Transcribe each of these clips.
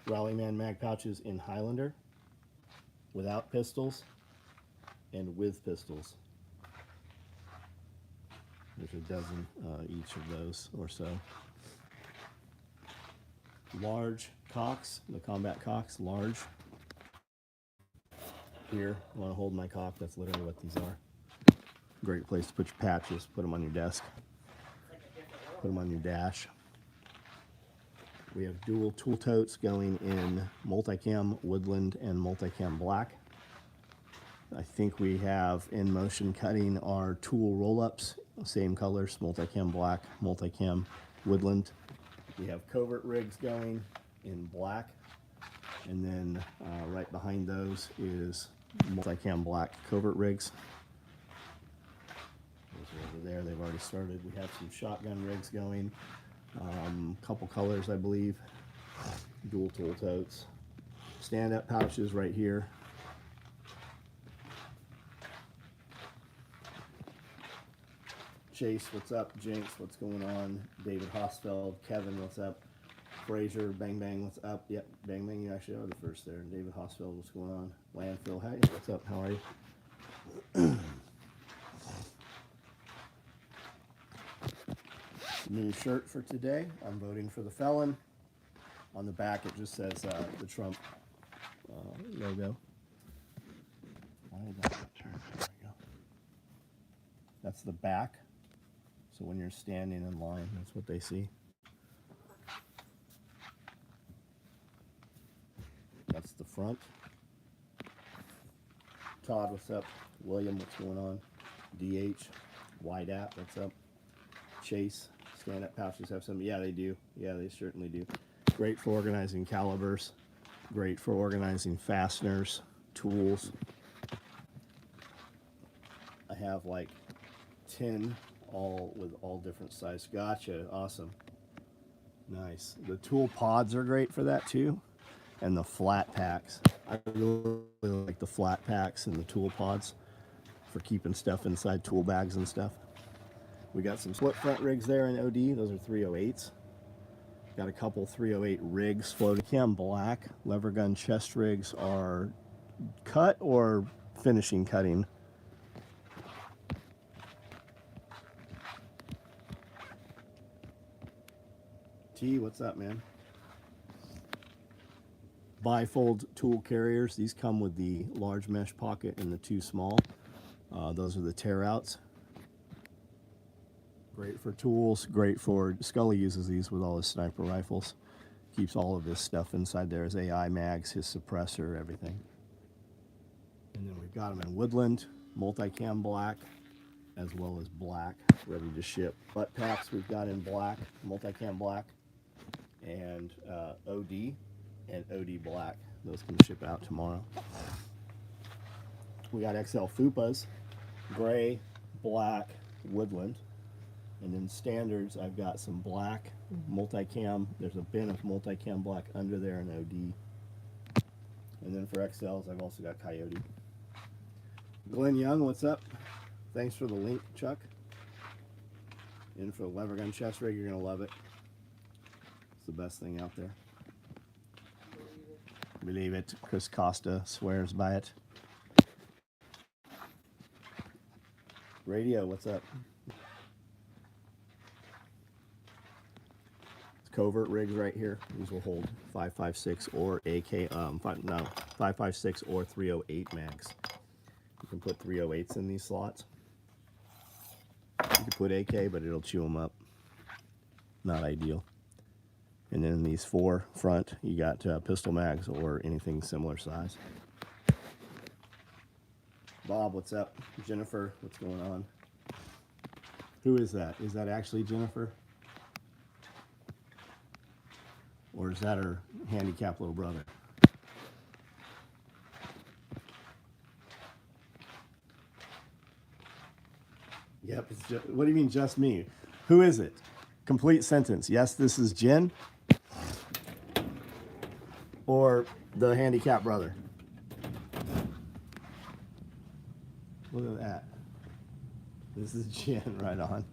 Rallyman mag pouches in Highlander, without pistols and with pistols. There's a dozen each of those or so. Large cocks, the combat cocks, large. Here, I want to hold my cock, that's literally what these are. Great place to put your patches, put them on your desk, put them on your dash. We have dual tool totes going in multicam woodland and multicam black. I think we have in motion cutting our tool roll-ups, same colors, multicam black, multicam woodland. We have covert rigs going in black, and then right behind those is multicam black covert rigs. Those are over there, they've already started. We have some shotgun rigs going, couple colors I believe, dual tool totes, stand-up pouches right here. Chase, what's up? Jinx, what's going on? David Hosfeld, Kevin, what's up? Fraser, Bang Bang, what's up? Yep, Bang Bang, you actually are the first there. David Hosfeld, what's going on? Landfill, hey, what's up? How are you? New shirt for today. I'm voting for the felon. On the back, it just says the Trump logo. Why did that not turn? There we go. That's the back. So when you're standing in line, that's what they see. That's the front. Todd, what's up? William, what's going on? DH, Wide App, what's up? Chase, stand-up pouches have some. Yeah, they do. Yeah, they certainly do. Great for organizing calibers. Great for organizing fasteners, tools. I have like 10 all with all different sizes. Gotcha, awesome. Nice. The tool pods are great for that too. And the flat packs. I really like the flat packs and the tool pods for keeping stuff inside tool bags and stuff. We got some split front rigs there in OD. Those are 308s. Got a couple 308 rigs floating. Cam black lever gun chest rigs are cut or finishing cutting. T, what's up, man? Bifold tool carriers. These come with the large mesh pocket and the two small. Those are the tear outs. Great for tools, great for, Scully uses these with all his sniper rifles. Keeps all of his stuff inside there, his AI mags, his suppressor, everything. And then we've got them in woodland, multicam black, as well as black, ready to ship. Butt packs we've got in black, multicam black, and OD and OD black. Those can ship out tomorrow. We got XL FUPAs, gray, black, woodland. And then standards, I've got some black multicam. There's a bin of multicam black under there in OD. And then for XLs, I've also got Coyote. Glenn Young, what's up? Thanks for the link, Chuck. In for the lever gun chest rig, you're gonna love it. It's the best thing out there. Believe it. Chris Costa swears by it. Radio, what's up? Covert rigs right here. These will hold 5.56 or AK 5.56 or 308 mags. You can put 308s in these slots. You can put AK, but it'll chew them up. Not ideal. And then these four front, you got pistol mags or anything similar size. Bob, what's up? Jennifer, what's going on? Who is that? Is that actually Jennifer? Or is that her handicapped little brother? Yep, it's just, what do you mean just me? Who is it? Complete sentence. Yes, this is Jen. Or the handicapped brother. Look at that. This is Jen, right on.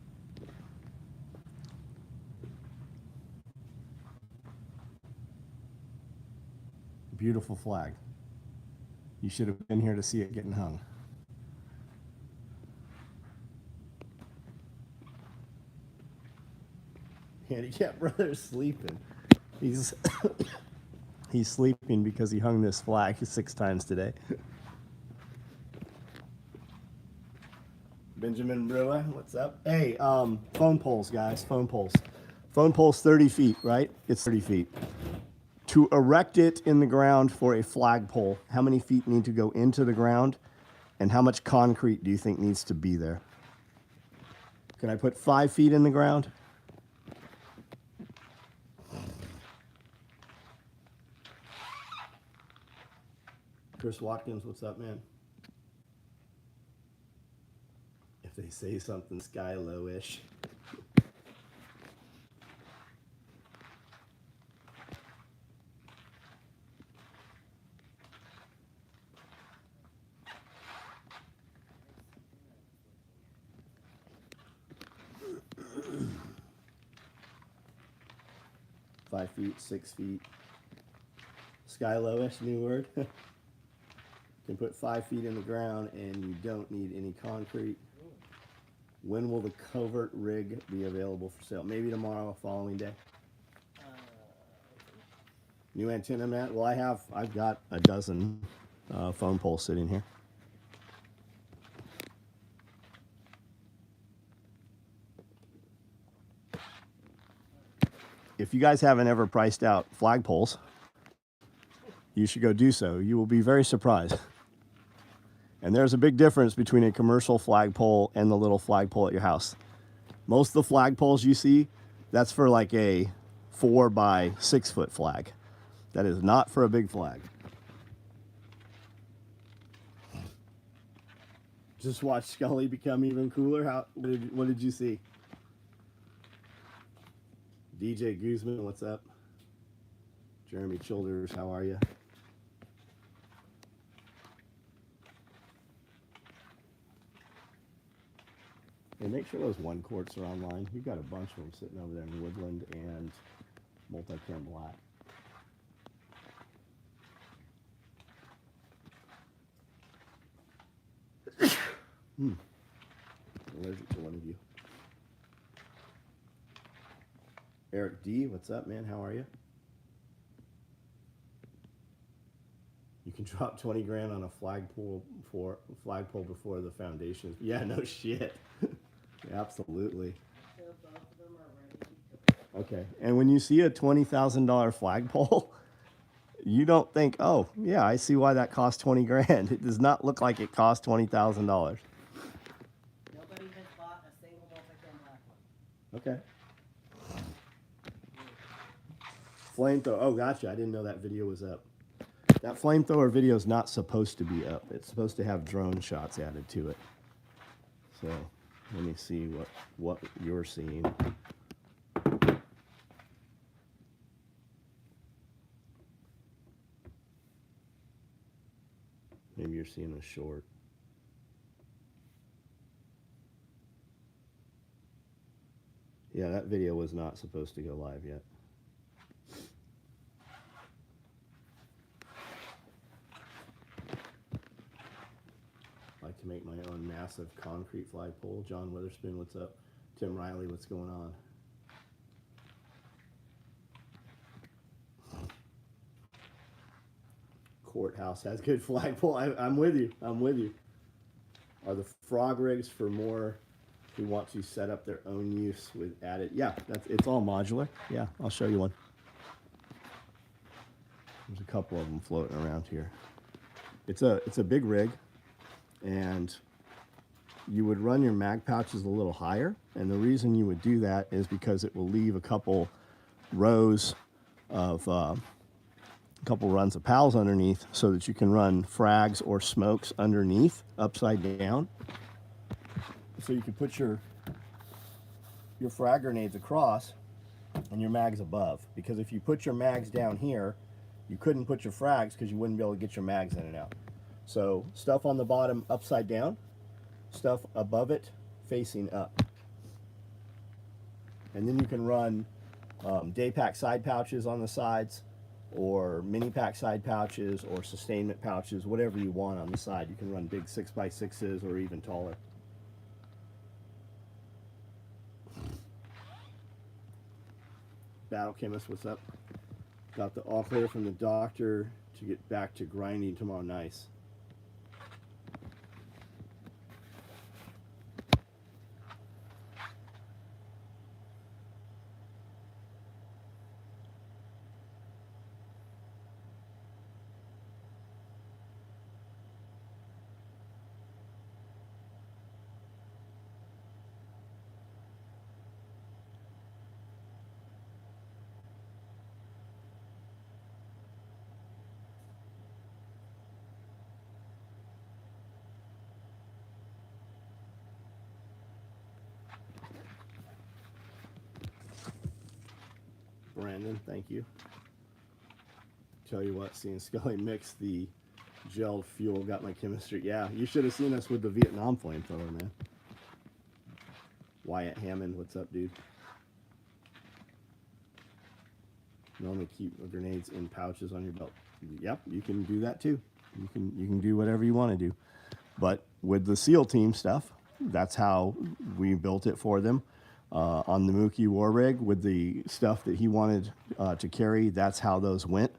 Beautiful flag. You should have been here to see it getting hung. Handicap brother's sleeping. He's he's sleeping because he hung this flag 6 times today. Benjamin Brewer, what's up? Hey, phone poles, guys, phone poles. Phone pole's 30 feet, right? It's 30 feet. To erect it in the ground for a flagpole, how many feet need to go into the ground, and how much concrete do you think needs to be there? Can I put 5 feet in the ground? Chris Watkins, what's up, man? If they say something sky low-ish. Five feet, 6 feet. Sky lowish, new word. Can put 5 feet in the ground and you don't need any concrete. When will the covert rig be available for sale? Maybe tomorrow, following day. New antenna, Matt? Well, I've got a dozen phone poles sitting here. If you guys haven't ever priced out flagpoles, you should go do so. You will be very surprised. And there's a big difference between a commercial flagpole and the little flagpole at your house. Most of the flagpoles you see, that's for like a 4 by 6 foot flag. That is not for a big flag. Just watch Scully become even cooler. What did you see? DJ Guzman, what's up? Jeremy Childers, how are you? And make sure those 1 quarts are online. You've got a bunch of them sitting over there in Woodland and Multicam Black. Allergic to one of you. Eric D, what's up, man? How are you? You can drop 20 grand on a flagpole before the foundation. Yeah, no shit. Absolutely. Okay, and when you see a $20,000 flagpole, you don't think, oh, yeah, I see why that cost 20 grand. It does not look like it cost $20,000. Nobody has bought a single multi-cam black one. Okay. Flamethrower. Oh, gotcha. I didn't know that video was up. That flamethrower video is not supposed to be up. It's supposed to have drone shots added to it. So let me see what you're seeing. Maybe you're seeing a short. Yeah, that video was not supposed to go live yet. I like to make my own massive concrete flagpole. John Witherspoon, what's up? Tim Riley, what's going on? Courthouse has good flagpole. I'm with you. I'm with you. Are the frog rigs for more who want to set up their own use with added? Yeah, it's all modular. Yeah, I'll show you one. There's a couple of them floating around here. It's a big rig, and you would run your mag pouches a little higher, and the reason you would do that is because it will leave a couple rows of couple runs of pals underneath so that you can run frags or smokes underneath upside down. So you can put your frag grenades across and your mags above, because if you put your mags down here, you couldn't put your frags because you wouldn't be able to get your mags in and out. So stuff on the bottom upside down, stuff above it facing up. And then you can run day pack side pouches on the sides or mini pack side pouches or sustainment pouches, whatever you want on the side. You can run big 6x6s or even taller. Battle Chemist, what's up? Got the all clear from the doctor to get back to grinding tomorrow. Nice. Brandon, thank you. Tell you what, seeing Scully mix the gelled fuel got my chemistry. Yeah, you should have seen us with the Vietnam flamethrower, man. Wyatt Hammond, what's up, dude? Normally keep grenades in pouches on your belt. Yep, you can do that too. You can do whatever you want to do. But with the SEAL team stuff, that's how we built it for them. On the Mookie War Rig, with the stuff that he wanted to carry, that's how those went.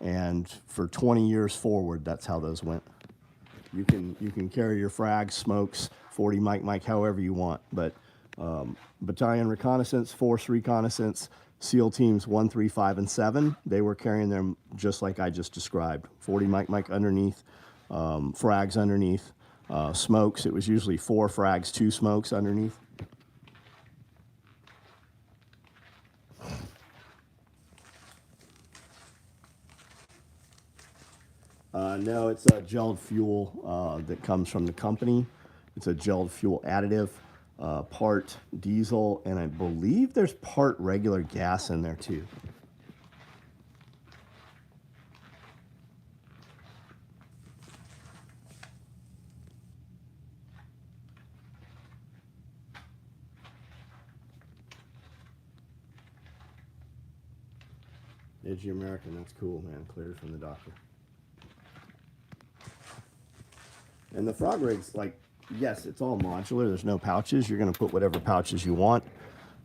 And for 20 years forward, that's how those went. You can carry your frags, smokes, 40 mic, however you want. But battalion reconnaissance, force reconnaissance, SEAL teams 1, 3, 5, and 7, they were carrying them just like I just described. 40 mic underneath, frags underneath, smokes. It was usually 4 frags, 2 smokes underneath. No, it's a gelled fuel that comes from the company. It's a gelled fuel additive, part diesel, and I believe there's part regular gas in there too. Edgy American, that's cool, man. Cleared from the doctor. And the frog rig's like, yes, it's all modular. There's no pouches. You're going to put whatever pouches you want,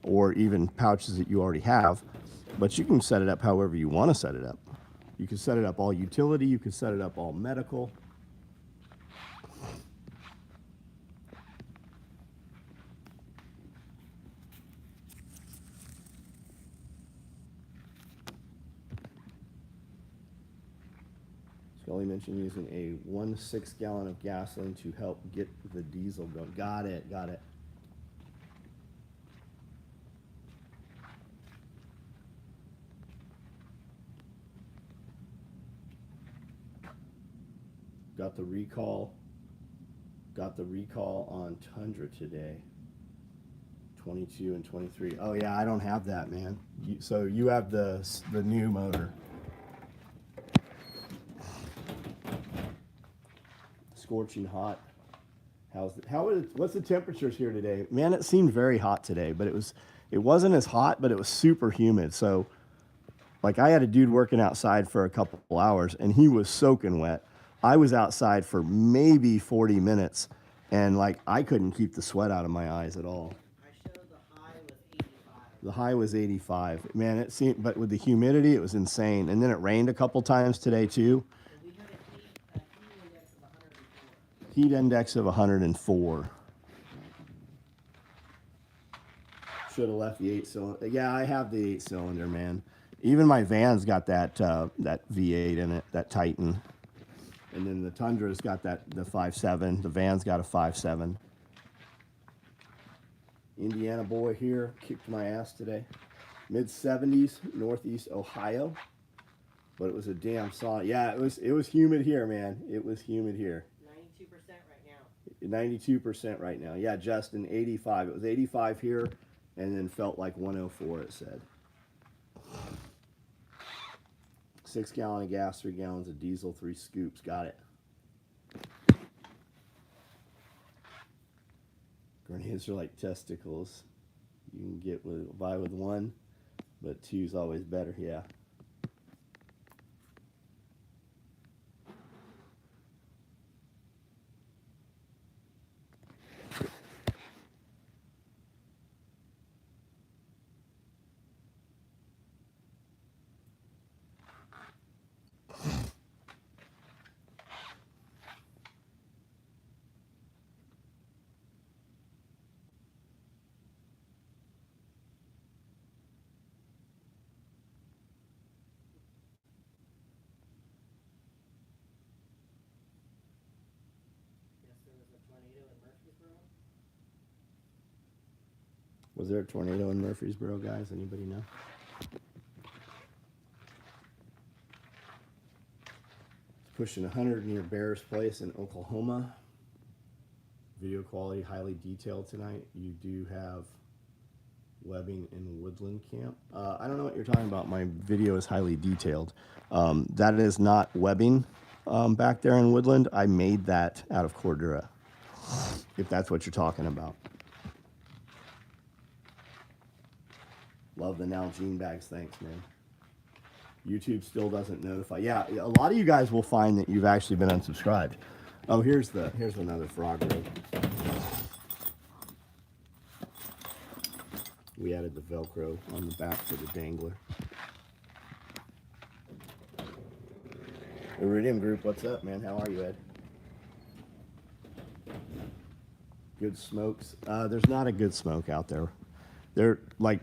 or even pouches that you already have. But you can set it up however you want to set it up. You can set it up all utility. You can set it up all medical. Scully mentioned using a 1/6 gallon of gasoline to help get the diesel going. Got it, got it. Got the recall on Tundra today. 22 and 23. Oh yeah, I don't have that, man. So you have the new motor. Scorching hot. What's the temperatures here today? Man, it seemed very hot today, but it wasn't as hot, but it was super humid. So like I had a dude working outside for a couple hours and he was soaking wet. I was outside for maybe 40 minutes and like I couldn't keep the sweat out of my eyes at all. I showed the high was 85. The high was 85. Man, it seemed, but with the humidity, it was insane. And then it rained a couple times today too. And we had a heat index of 104. Heat index of 104. Should have left the 8-cylinder. Yeah, I have the 8-cylinder, man. Even my van's got that V8 in it, that Titan. And then the Tundra's got the 5.7. The van's got a 5.7. Indiana boy here, kicked my ass today. Mid-70s, Northeast Ohio. But it was a damn sauna. Yeah, it was humid here, man. It was humid here. 92% right now. 92% right now. Yeah, Justin, 85. It was 85 here, and then felt like 104, it said. 6 gallon of gas, 3 gallons of diesel, 3 scoops. Got it. Grenades are like testicles. You can get by with 1, but 2's always better. Yeah. Was there a tornado in Murfreesboro, guys? Anybody know? It's pushing 100 near Bears Place in Oklahoma. Video quality highly detailed tonight. You do have webbing in Woodland Camp. I don't know what you're talking about. My video is highly detailed. That is not webbing back there in Woodland. I made that out of Cordura, if that's what you're talking about. Love the Nalgene bags. Thanks, man. YouTube still doesn't notify. Yeah, a lot of you guys will find that you've actually been unsubscribed. Oh, here's another frog road. We added the Velcro on the back for the dangler. Iridium Group, what's up, man? How are you, Ed? Good smokes. There's not a good smoke out there. They're like,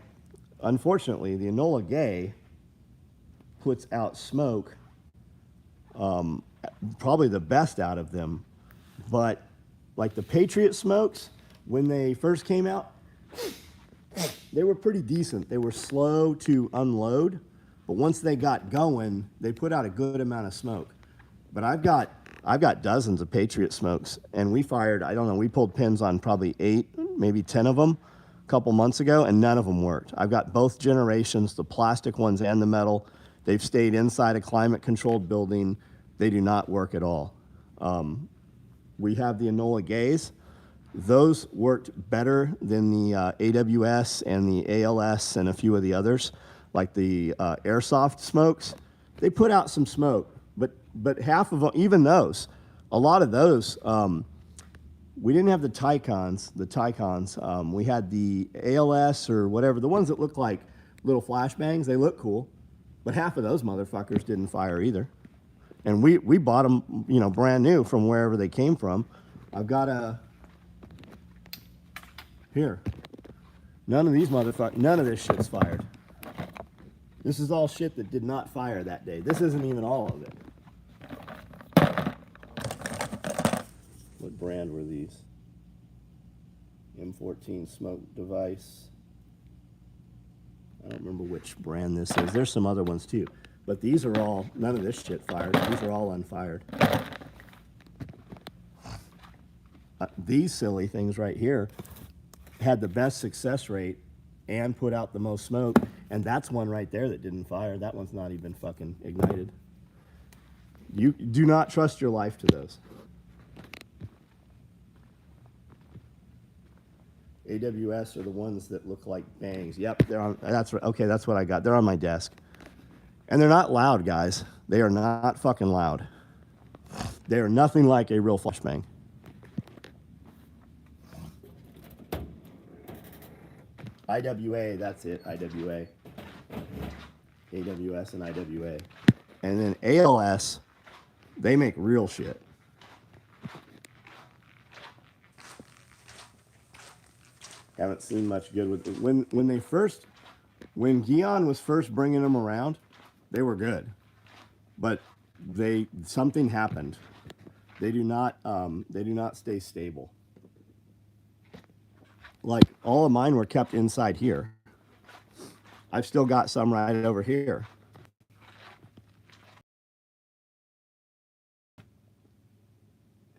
unfortunately, the Enola Gay puts out smoke, probably the best out of them. But like the Patriot smokes, when they first came out, they were pretty decent. They were slow to unload, but once they got going, they put out a good amount of smoke. But I've got dozens of Patriot smokes, and we fired, I don't know, we pulled pins on probably 8, maybe 10 of them a couple months ago, and none of them worked. I've got both generations, the plastic ones and the metal. They've stayed inside a climate-controlled building. They do not work at all. We have the Enola Gays. Those worked better than the AWS and the ALS and a few of the others, like the airsoft smokes. They put out some smoke, but half of them, even those, a lot of those, we didn't have the Tycons. We had the ALS or whatever, the ones that look like little flashbangs. They look cool, but half of those motherfuckers didn't fire either. And we bought them, you know, brand new from wherever they came from. I've got here. None of these motherfuckers, none of this shit's fired. This is all shit that did not fire that day. This isn't even all of it. What brand were these? M14 smoke device. I don't remember which brand this is. There's some other ones too. But these are all, none of this shit fired. These are all unfired. These silly things right here had the best success rate and put out the most smoke. And that's one right there that didn't fire. That one's not even fucking ignited. You do not trust your life to those. AWS are the ones that look like bangs. Yep, they're on. That's right. Okay, that's what I got. They're on my desk. And they're not loud, guys. They are not fucking loud. They are nothing like a real flashbang. IWA, that's it, IWA. AWS and IWA. And then ALS, they make real shit. Haven't seen much good with it. When Guion was first bringing them around, they were good, but something happened. They do not stay stable. Like all of mine were kept inside here. I've still got some right over here.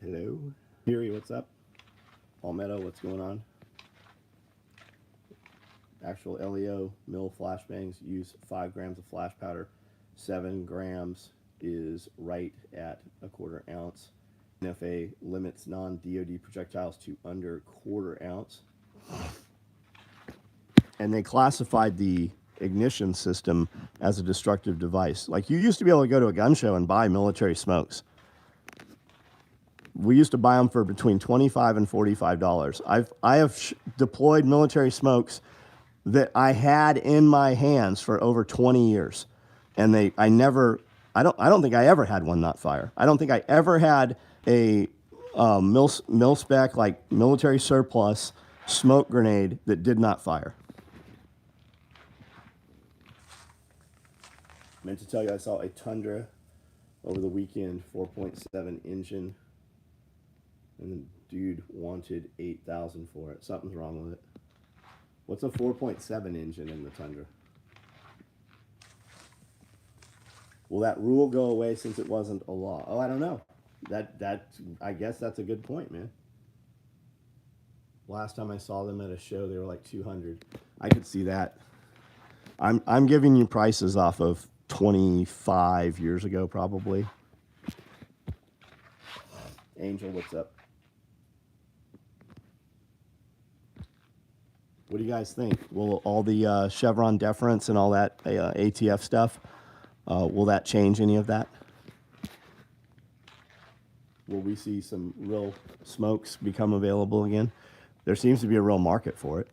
Hello, Fury, what's up? Palmetto, what's going on? Actual LEO mill flashbangs use 5 grams of flash powder. 7 grams is right at a 1/4 ounce. NFA limits non-DoD projectiles to under 1/4 ounce. And they classified the ignition system as a destructive device. Like, you used to be able to go to a gun show and buy military smokes. We used to buy them for between $25 and $45. I have deployed military smokes that I had in my hands for over 20 years. And I don't think I ever had one not fire. I don't think I ever had a mil spec, like military surplus smoke grenade that did not fire. Meant to tell you I saw a Tundra over the weekend, 4.7 engine, and the dude wanted $8,000 for it. Something's wrong with it. What's a 4.7 engine in the Tundra? Will that rule go away since it wasn't a law? Oh, I don't know. I guess that's a good point, man. Last time I saw them at a show, they were like 200. I could see that. I'm giving you prices off of 25 years ago, probably. Angel, what's up? What do you guys think? Will all the Chevron deference and all that ATF stuff, will that change any of that? Will we see some real smokes become available again? There seems to be a real market for it.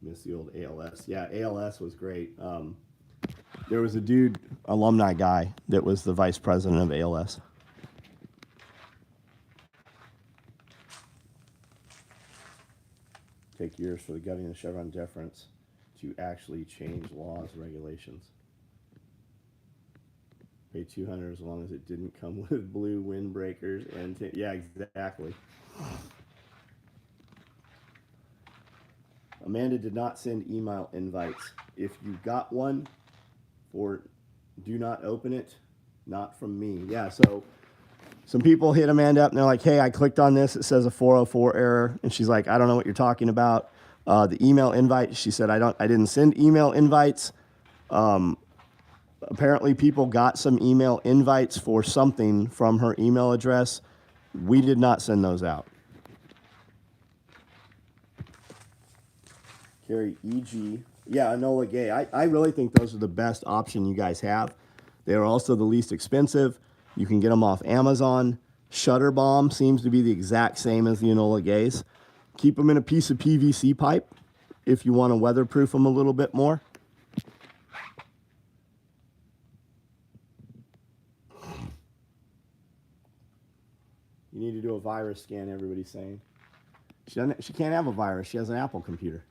Miss the old ALS. Yeah, ALS was great. There was a dude, alumni guy, that was the vice president of ALS. Take years for the government of Chevron deference to actually change laws, regulations. Pay 200 as long as it didn't come with blue windbreakers and yeah, exactly. Amanda did not send email invites. If you got one, or do not open it, not from me. Yeah, so some people hit Amanda up and they're like, hey, I clicked on this. It says a 404 error. And she's like, I don't know what you're talking about. The email invite, she said, I didn't send email invites. Apparently people got some email invites for something from her email address. We did not send those out. Carry EG. Yeah, Enola Gay. I really think those are the best option you guys have. They are also the least expensive. You can get them off Amazon. Shutter Bomb seems to be the exact same as the Enola Gays. Keep them in a piece of PVC pipe if you want to weatherproof them a little bit more. You need to do a virus scan, everybody's saying. She can't have a virus. She has an Apple computer.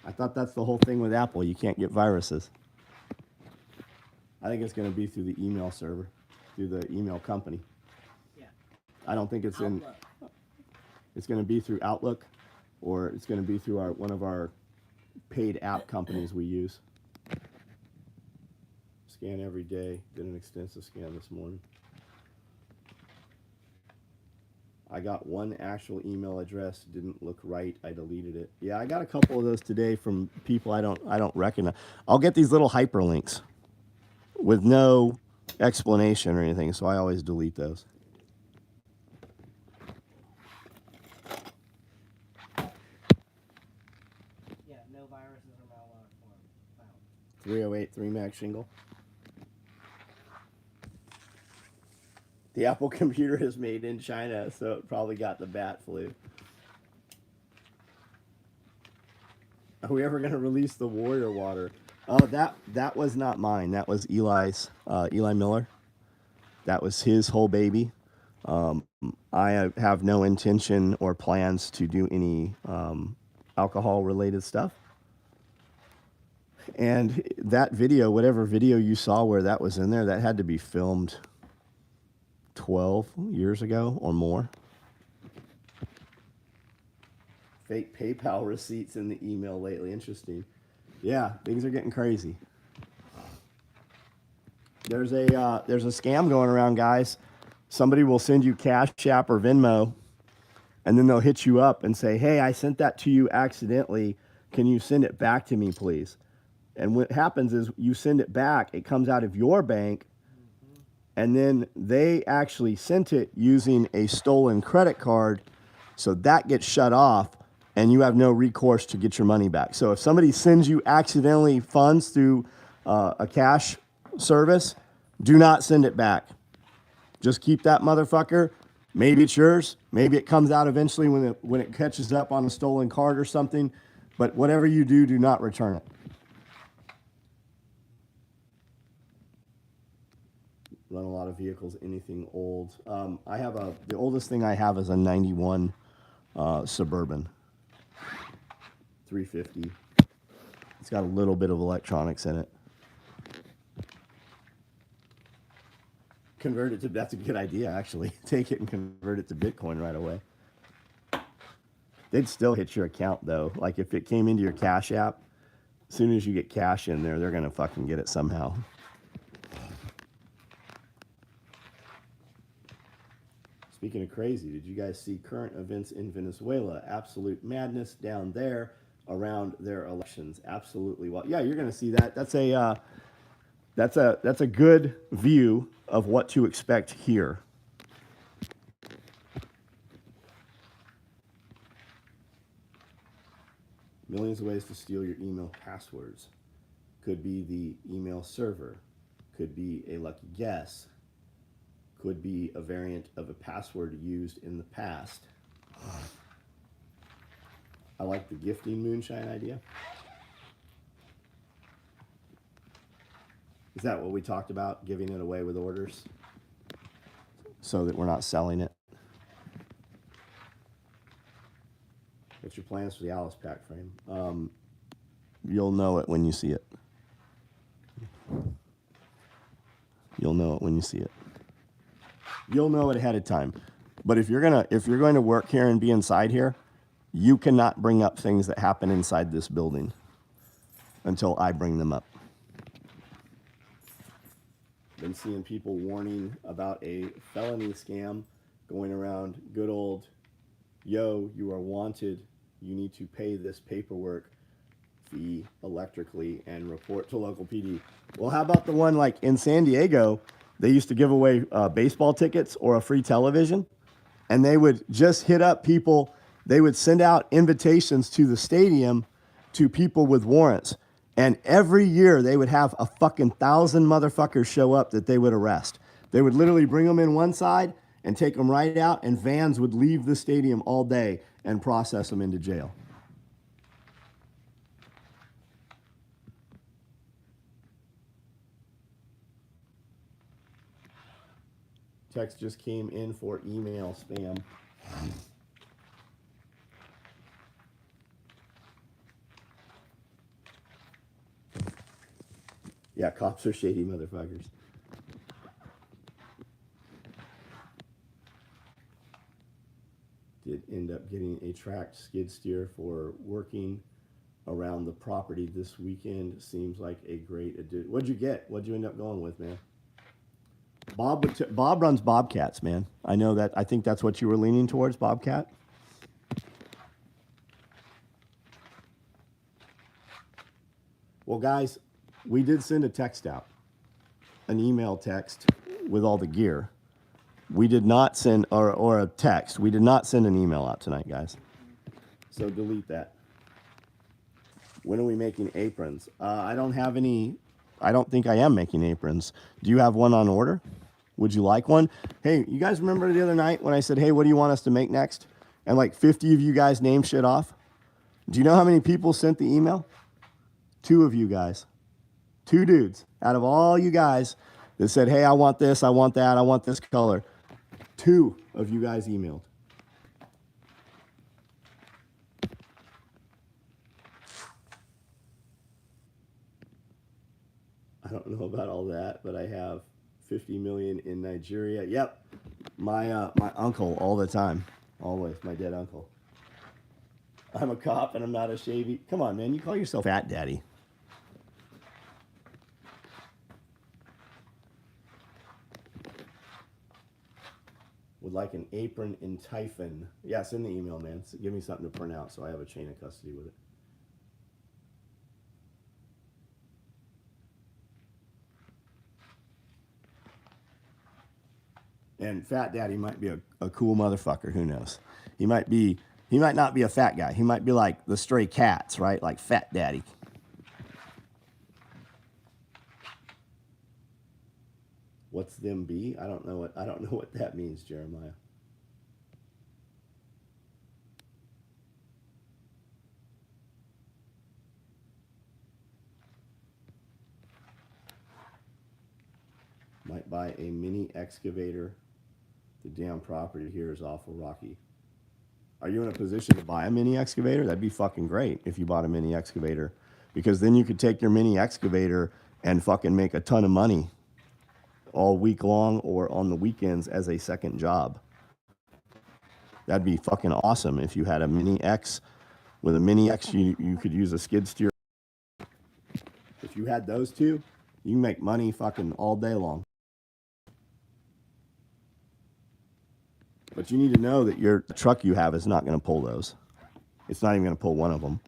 I thought that's the whole thing with Apple. You can't get viruses. I think it's going to be through the email server, through the email company. Yeah. I don't think it's Outlook. it's going to be through Outlook, or it's going to be through one of our paid app companies we use. Scan every day. Did an extensive scan this morning. I got one actual email address, didn't look right. I deleted it. Yeah, I got a couple of those today from people I don't recognize. I'll get these little hyperlinks with no explanation or anything, so I always delete those. Yeah, no viruses or malware found. 308 3MAC shingle. The Apple computer is made in China, so it probably got the bat flu. Are we ever going to release the Warrior Water? Oh, that was not mine. That was Eli's, Eli Miller. That was his whole baby. I have no intention or plans to do any alcohol-related stuff. And that video, whatever video you saw where that was in there, that had to be filmed 12 years ago or more. Fake PayPal receipts in the email lately. Interesting. Yeah, things are getting crazy. There's a scam going around, guys. Somebody will send you Cash App or Venmo, and then they'll hit you up and say, hey, I sent that to you accidentally. Can you send it back to me, please? And what happens is you send it back. It comes out of your bank, and then they actually sent it using a stolen credit card, so that gets shut off, and you have no recourse to get your money back. So if somebody sends you accidentally funds through a cash service, do not send it back. Just keep that motherfucker. Maybe it's yours. Maybe it comes out eventually when it catches up on a stolen card or something. But whatever you do, do not return it. Run a lot of vehicles, anything old. I have the oldest thing I have is a 91 Suburban 350. It's got a little bit of electronics in it. Convert it to, that's a good idea, actually. Take it and convert it to Bitcoin right away. They'd still hit your account, though. Like, if it came into your Cash App, as soon as you get cash in there, they're going to fucking get it somehow. Speaking of crazy, did you guys see current events in Venezuela? Absolute madness down there around their elections. Absolutely. Well, yeah, you're going to see that. That's a good view of what to expect here. Millions of ways to steal your email passwords. Could be the email server. Could be a lucky guess. Could be a variant of a password used in the past. I like the gifting moonshine idea. Is that what we talked about? Giving it away with orders? So that we're not selling it? What's your plans for the Alice pack frame? You'll know it when you see it. You'll know it when you see it. You'll know it ahead of time. But if you're going to work here and be inside here, you cannot bring up things that happen inside this building until I bring them up. Been seeing people warning about a felony scam going around. Good old, yo, you are wanted. You need to pay this paperwork fee electrically and report to local PD. Well, how about the one like in San Diego? They used to give away baseball tickets or a free television, and they would just hit up people. They would send out invitations to the stadium to people with warrants. And every year they would have a fucking 1,000 motherfuckers show up that they would arrest. They would literally bring them in one side and take them right out, and vans would leave the stadium all day and process them into jail. Text just came in for email spam. Yeah, cops are shady motherfuckers. Did end up getting a tracked skid steer for working around the property this weekend. Seems like a great addition. What'd you get? What'd you end up going with, man? Bob runs Bobcats, man. I know that. I think that's what you were leaning towards, Bobcat. Well, guys, we did send a text out, an email text with all the gear. We did not send, or a text. We did not send an email out tonight, guys. So delete that. When are we making aprons? I don't have any. I don't think I am making aprons. Do you have one on order? Would you like one? Hey, you guys remember the other night when I said, hey, what do you want us to make next? And like 50 of you guys named shit off. Do you know how many people sent the email? 2 of you guys. 2 dudes out of all you guys that said, hey, I want this, I want that, I want this color. 2 of you guys emailed. I don't know about all that, but I have 50 million in Nigeria. Yep. My uncle all the time. Always. My dead uncle. I'm a cop and I'm not a shavy. Come on, man. You call yourself Fat Daddy. Would like an apron in Typhon. Yeah, send the email, man. Give me something to print out so I have a chain of custody with it. And Fat Daddy might be a cool motherfucker. Who knows? He might not be a fat guy. He might be like the stray cats, right? Like Fat Daddy. What's them be? I don't know what that means, Jeremiah. Might buy a mini excavator. The damn property here is awful rocky. Are you in a position to buy a mini excavator? That'd be fucking great if you bought a mini excavator. because then you could take your mini excavator and fucking make a ton of money all week long or on the weekends as a second job. That'd be fucking awesome if you had a mini X. With a mini X, you could use a skid steer. If you had those two, you can make money fucking all day long. But you need to know that the truck you have is not going to pull those. It's not even going to pull one of them.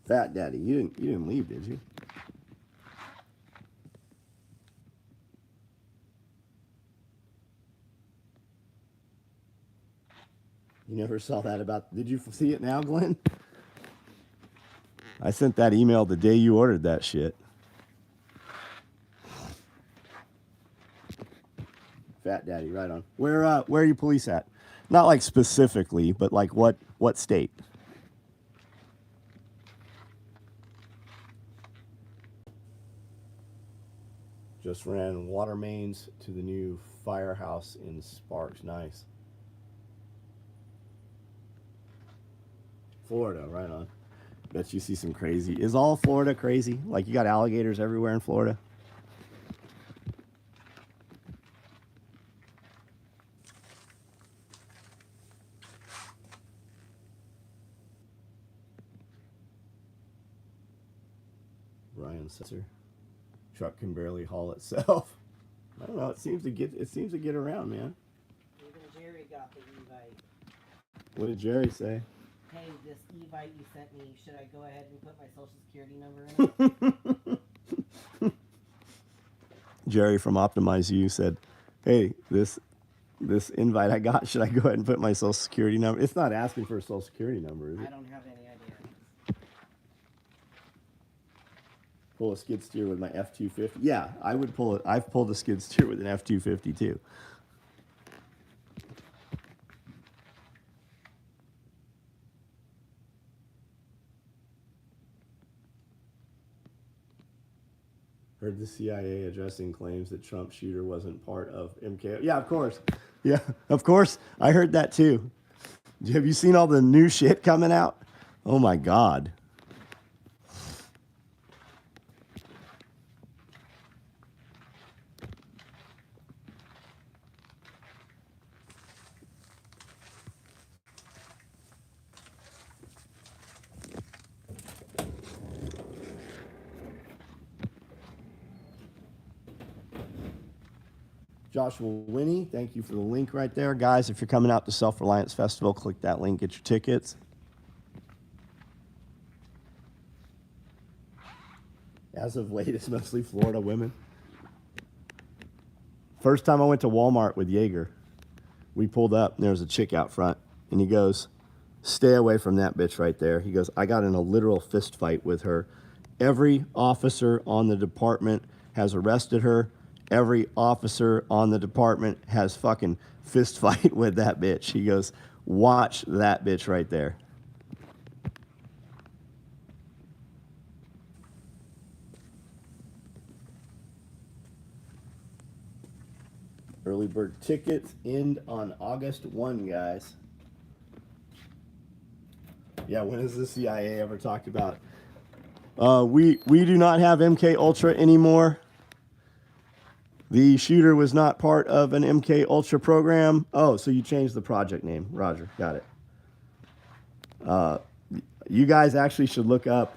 Fat Daddy, you didn't leave, did you? You never saw that about... Did you see it now, Glenn? I sent that email the day you ordered that shit. Fat Daddy, right on. Where are you police at? Not like specifically, but like what state? Just ran water mains to the new firehouse in Sparks. Nice. Florida, right on. Bet you see some crazy. Is all Florida crazy? Like you got alligators everywhere in Florida? Brian Sesser. Truck can barely haul itself. I don't know. It seems to get around, man. Even Jerry got the e-bike. What did Jerry say? Hey, this e-bike you sent me, should I go ahead and put my social security number in it? Jerry from Optimize You said, "Hey, this invite I got, should I go ahead and put my social security number?" It's not asking for a social security number, is it? I don't have any idea. Pull a skid steer with my F-250. Yeah, I would pull it. I've pulled a skid steer with an F-250 too. Heard the CIA addressing claims that Trump shooter wasn't part of MK. Yeah, of course. Yeah, of course. I heard that too. Have you seen all the new shit coming out? Oh my God. Joshua Winnie, thank you for the link right there. Guys, if you're coming out to Self-Reliance Festival, click that link, get your tickets. As of late, it's mostly Florida women. First time I went to Walmart with Jaeger, we pulled up and there was a chick out front and he goes, "Stay away from that bitch right there." He goes, "I got in a literal fist fight with her. Every officer on the department has arrested her. Every officer on the department has fucking fist fight with that bitch." He goes, "Watch that bitch right there." Early bird tickets end on August 1, guys. Yeah, when has the CIA ever talked about? We do not have MK Ultra anymore. The shooter was not part of an MK Ultra program. Oh, so you changed the project name. Roger, got it. You guys actually should look up,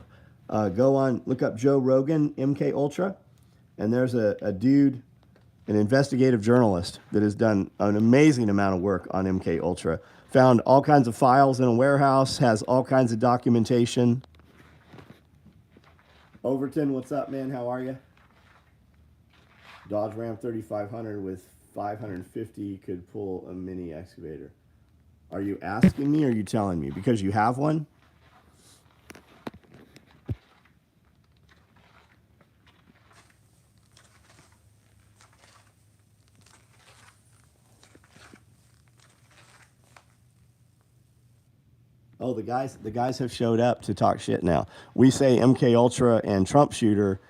look up Joe Rogan, MK Ultra. And there's a dude, an investigative journalist that has done an amazing amount of work on MK Ultra. Found all kinds of files in a warehouse, has all kinds of documentation. Overton, what's up, man? How are you? Dodge Ram 3500 with 550 could pull a mini excavator. Are you asking me or are you telling me? Because you have one? Oh, the guys have showed up to talk shit now. We say MK Ultra and Trump shooter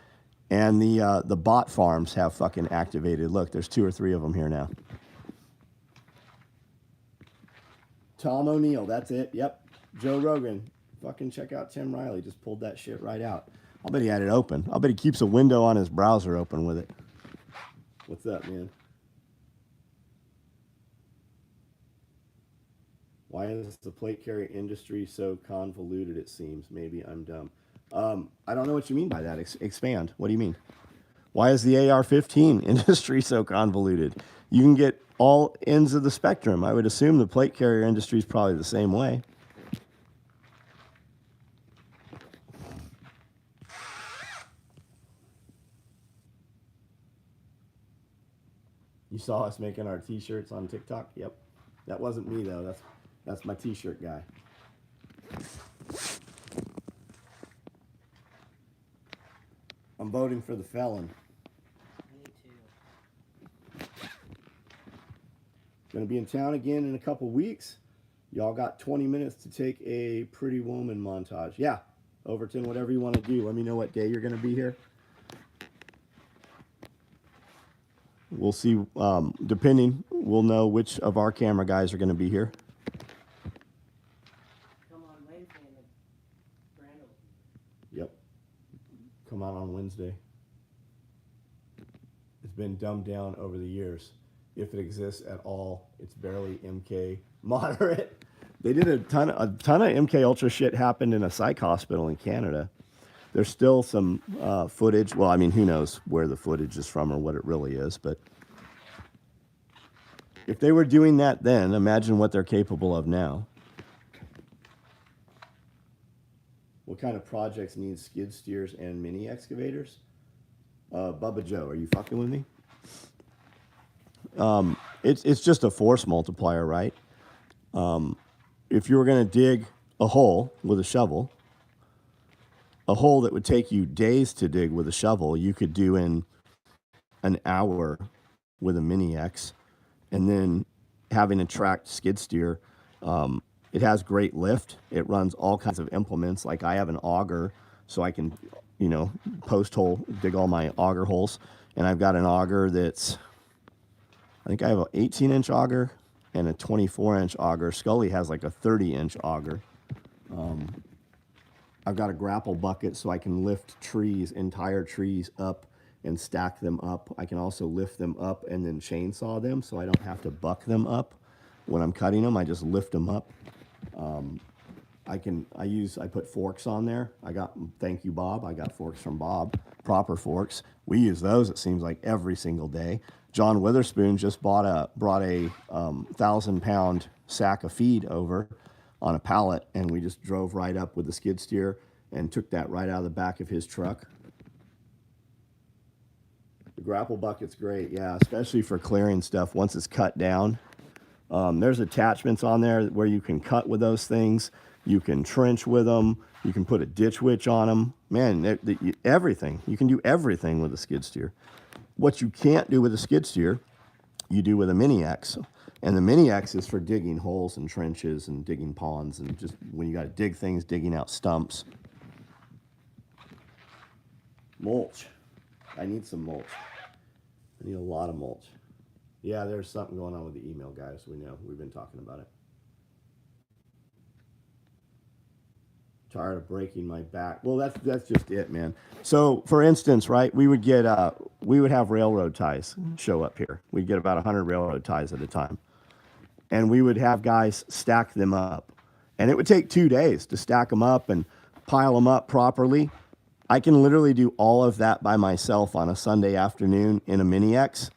And the bot farms have fucking activated. Look, there's 2 or 3 of them here now. Tom O'Neill, that's it. Yep. Joe Rogan. Fucking check out Tim Riley. Just pulled that shit right out. I'll bet he had it open. I'll bet he keeps a window on his browser open with it. What's up, man? Why is the plate carrier industry so convoluted, it seems? Maybe I'm dumb. I don't know what you mean by that. Expand. What do you mean? Why is the AR-15 industry so convoluted? You can get all ends of the spectrum. I would assume the plate carrier industry is probably the same way. You saw us making our t-shirts on TikTok? Yep. That wasn't me, though. That's my t-shirt guy. I'm voting for the felon. Me too. Gonna be in town again in a couple weeks. Y'all got 20 minutes to take a Pretty Woman montage. Yeah, Overton, whatever you want to do. Let me know what day you're gonna be here. We'll see. Depending, we'll know which of our camera guys are gonna be here. Come on Wednesday in the grand opening. Yep. Come out on Wednesday. It's been dumbed down over the years. If it exists at all, it's barely MK moderate. They did a ton of MK Ultra shit happened in a psych hospital in Canada. There's still some footage. Well, I mean, who knows where the footage is from or what it really is, but if they were doing that then, imagine what they're capable of now. What kind of projects need skid steers and mini excavators? Bubba Joe, are you fucking with me? It's just a force multiplier, right? If you were going to dig a hole with a shovel, a hole that would take you days to dig with a shovel, you could do in an hour with a mini X, and then having a tracked skid steer. It has great lift. It runs all kinds of implements. Like I have an auger, so I can, post hole, dig all my auger holes. And I've got an auger that's, I think I have an 18-inch auger and a 24-inch auger. Scully has like a 30-inch auger. I've got a grapple bucket so I can lift trees, entire trees up and stack them up. I can also lift them up and then chainsaw them so I don't have to buck them up when I'm cutting them. I just lift them up. I put forks on there. Thank you, Bob. I got forks from Bob, proper forks. We use those, it seems like, every single day. John Witherspoon just brought a 1,000-pound sack of feed over on a pallet, and we just drove right up with the skid steer and took that right out of the back of his truck. The grapple bucket's great, yeah, especially for clearing stuff once it's cut down. There's attachments on there where you can cut with those things. You can trench with them. You can put a ditch witch on them. Man, everything. You can do everything with a skid steer. What you can't do with a skid steer, you do with a mini X. And the mini X is for digging holes and trenches and digging ponds and just when you got to dig things, digging out stumps. Mulch. I need some mulch. I need a lot of mulch. Yeah, there's something going on with the email, guys. We know. We've been talking about it. Tired of breaking my back. Well, that's just it, man. So, for instance, right, we would have railroad ties show up here. We'd get about 100 railroad ties at a time. And we would have guys stack them up. And it would take 2 days to stack them up and pile them up properly. I can literally do all of that by myself on a Sunday afternoon in a Mini X,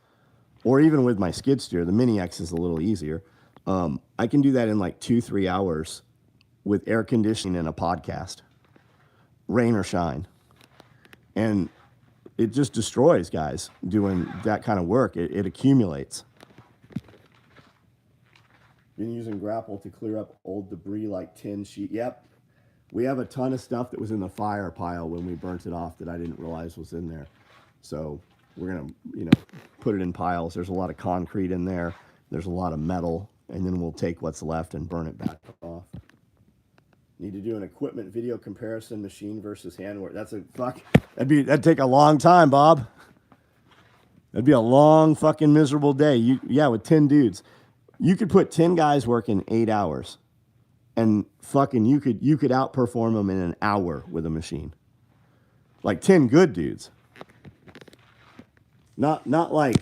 or even with my skid steer. The Mini X is a little easier. I can do that in like 2-3 hours with air conditioning and a podcast, rain or shine. And it just destroys guys doing that kind of work. It accumulates. Been using grapple to clear up old debris like tin sheet. Yep. We have a ton of stuff that was in the fire pile when we burnt it off that I didn't realize was in there. So we're going to, put it in piles. There's a lot of concrete in there. There's a lot of metal. And then we'll take what's left and burn it back off. Need to do an equipment video comparison, machine versus handwork. That's a fuck. That'd take a long time, Bob. That'd be a long fucking miserable day. With 10 dudes. You could put 10 guys working 8 hours. And fucking you could outperform them in an hour with a machine. Like 10 good dudes. Not like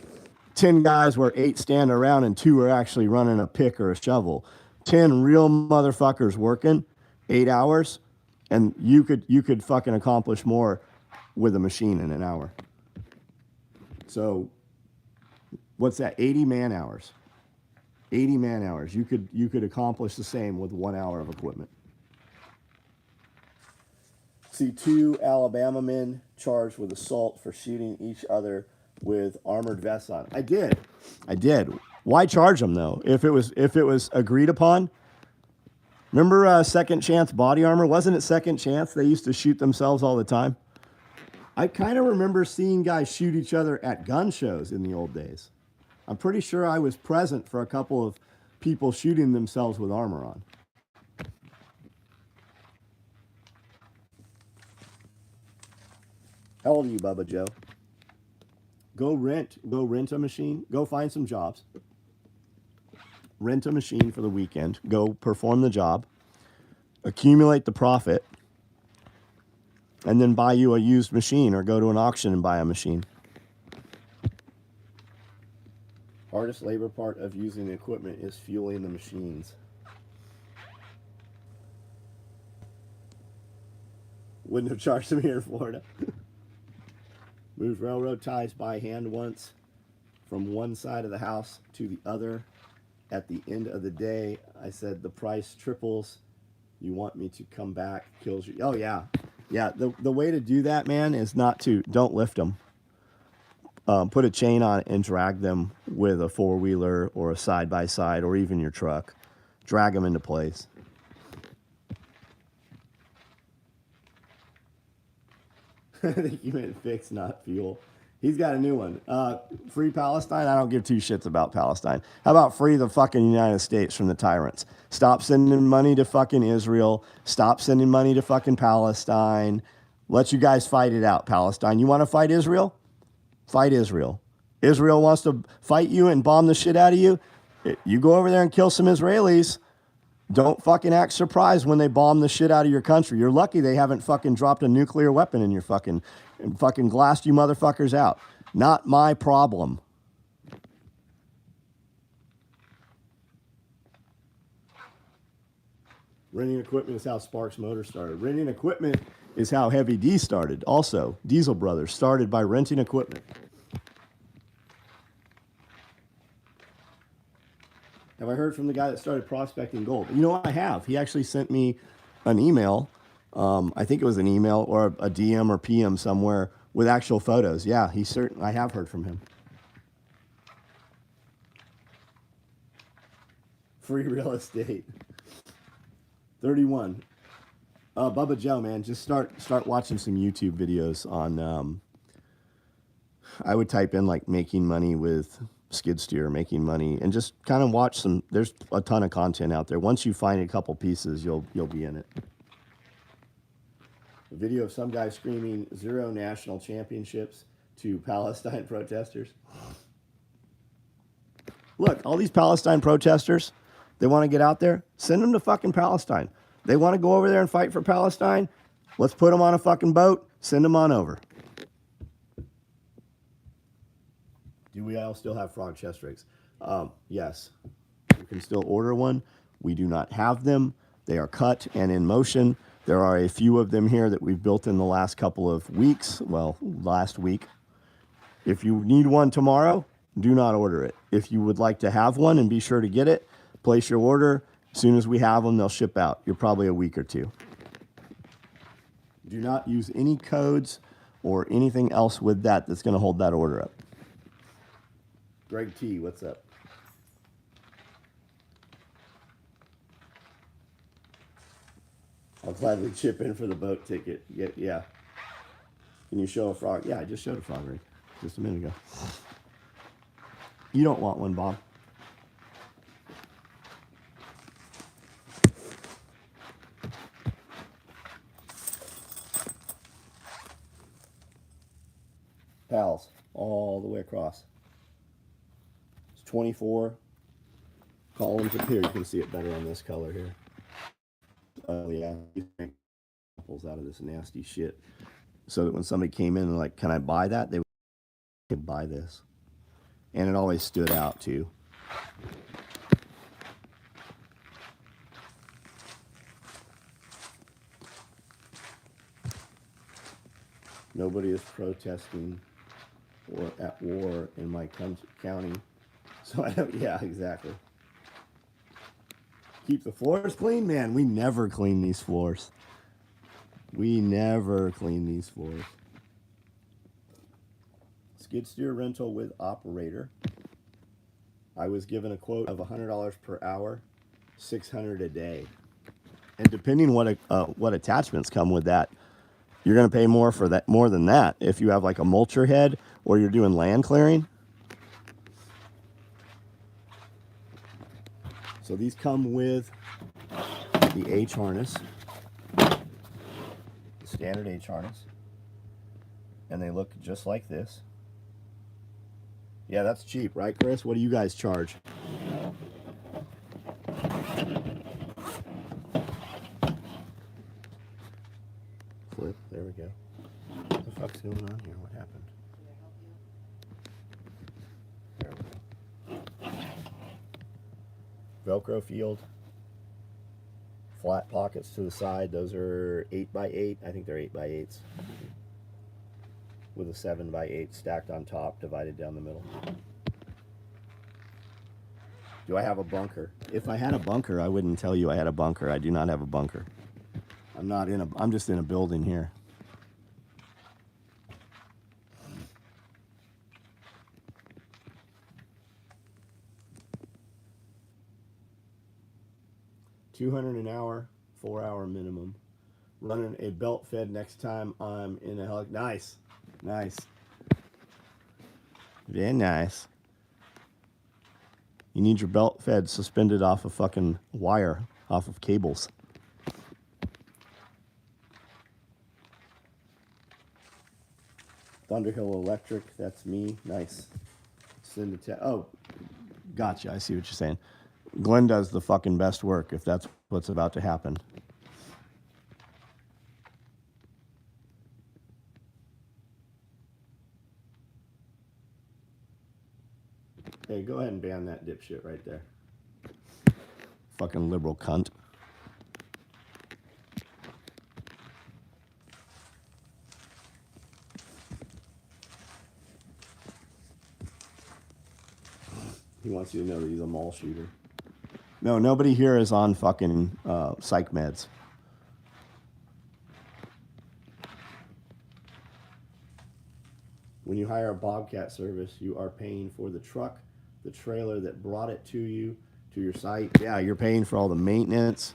10 guys where 8 stand around and 2 are actually running a pick or a shovel. 10 real motherfuckers working 8 hours, and you could fucking accomplish more with a machine in an hour. So what's that? 80 man hours. 80 man hours. You could accomplish the same with 1 hour of equipment. See 2 Alabama men charged with assault for shooting each other with armored vests on. I did. Why charge them though? If it was agreed upon. Remember Second Chance body armor? Wasn't it Second Chance? They used to shoot themselves all the time. I kind of remember seeing guys shoot each other at gun shows in the old days. I'm pretty sure I was present for a couple of people shooting themselves with armor on. How old are you, Bubba Joe? Go rent a machine. Go find some jobs. Rent a machine for the weekend. Go perform the job. Accumulate the profit. And then buy you a used machine or go to an auction and buy a machine. Hardest labor part of using the equipment is fueling the machines. Wouldn't have charged them here in Florida. Moved railroad ties by hand once from one side of the house to the other. At the end of the day, I said, the price triples. You want me to come back, kills you. Oh, yeah. Yeah, the way to do that, man, is don't lift them. Put a chain on it and drag them with a four-wheeler or a side-by-side or even your truck. Drag them into place. I think you meant fix, not fuel. He's got a new one. Free Palestine? I don't give 2 shits about Palestine. How about free the fucking United States from the tyrants? Stop sending money to fucking Israel. Stop sending money to fucking Palestine. Let you guys fight it out, Palestine. You want to fight Israel? Fight Israel. Israel wants to fight you and bomb the shit out of you. You go over there and kill some Israelis. Don't fucking act surprised when they bomb the shit out of your country. You're lucky they haven't fucking dropped a nuclear weapon in your fucking glassed you motherfuckers out. Not my problem. Renting equipment is how Sparks Motor started. Renting equipment is how Heavy D started. Also, Diesel Brothers started by renting equipment. Have I heard from the guy that started prospecting gold? You know, I have. He actually sent me an email. I think it was an email or a DM or PM somewhere with actual photos. Yeah, I have heard from him. Free real estate. 31. Bubba Joe, man, just start watching some YouTube videos on. I would type in like making money with skid steer, making money, and just kind of watch some. There's a ton of content out there. Once you find a couple pieces, you'll be in it. A video of some guy screaming 0 national championships to Palestine protesters. Look, all these Palestine protesters, they want to get out there. Send them to fucking Palestine. They want to go over there and fight for Palestine. Let's put them on a fucking boat. Send them on over. Do we all still have frog chest rigs? Yes. You can still order one. We do not have them. They are cut and in motion. There are a few of them here that we've built in the last couple of weeks. Well, last week. If you need one tomorrow, do not order it. If you would like to have one and be sure to get it, place your order. As soon as we have them, they'll ship out. You're probably a week or 2. Do not use any codes or anything else with that's going to hold that order up. Greg T, what's up? I'll gladly chip in for the boat ticket. Yeah. Can you show a frog? Yeah, I just showed a frog rig just a minute ago. You don't want one, Bob. pals all the way across. It's 24 columns up here. You can see it better on this color here. Oh yeah, pulls out of this nasty shit. So that when somebody came in and like, can I buy that? They could buy this. And it always stood out too. Nobody is protesting or at war in my county. So I don't, yeah, exactly. Keep the floors clean? Man, we never clean these floors. We never clean these floors. Skid steer rental with operator. I was given a quote of $100 per hour, $600 a day. And depending what attachments come with that, you're going to pay more for that, more than that. If you have like a mulcher head or you're doing land clearing. So these come with the H harness, the standard H harness, and they look just like this. Yeah, that's cheap, right, Chris? What do you guys charge? Flip, there we go. What the fuck's going on here? What happened? There we go. Velcro field. Flat pockets to the side. Those are 8x8. I think they're 8x8s. With a 7x8 stacked on top, divided down the middle. Do I have a bunker? If I had a bunker, I wouldn't tell you I had a bunker. I do not have a bunker. I'm just in a building here. $200 an hour, 4-hour minimum. Running a belt fed next time I'm in a helicopter. Nice. Nice. Very nice. You need your belt fed suspended off a fucking wire, off of cables. Thunderhill Electric, that's me. Nice. Send it to, oh, gotcha. I see what you're saying. Glenn does the fucking best work if that's what's about to happen. Hey, go ahead and ban that dipshit right there. Fucking liberal cunt. He wants you to know that he's a mall shooter. No, nobody here is on fucking psych meds. When you hire a Bobcat service, you are paying for the truck, the trailer that brought it to you, to your site. Yeah, you're paying for all the maintenance.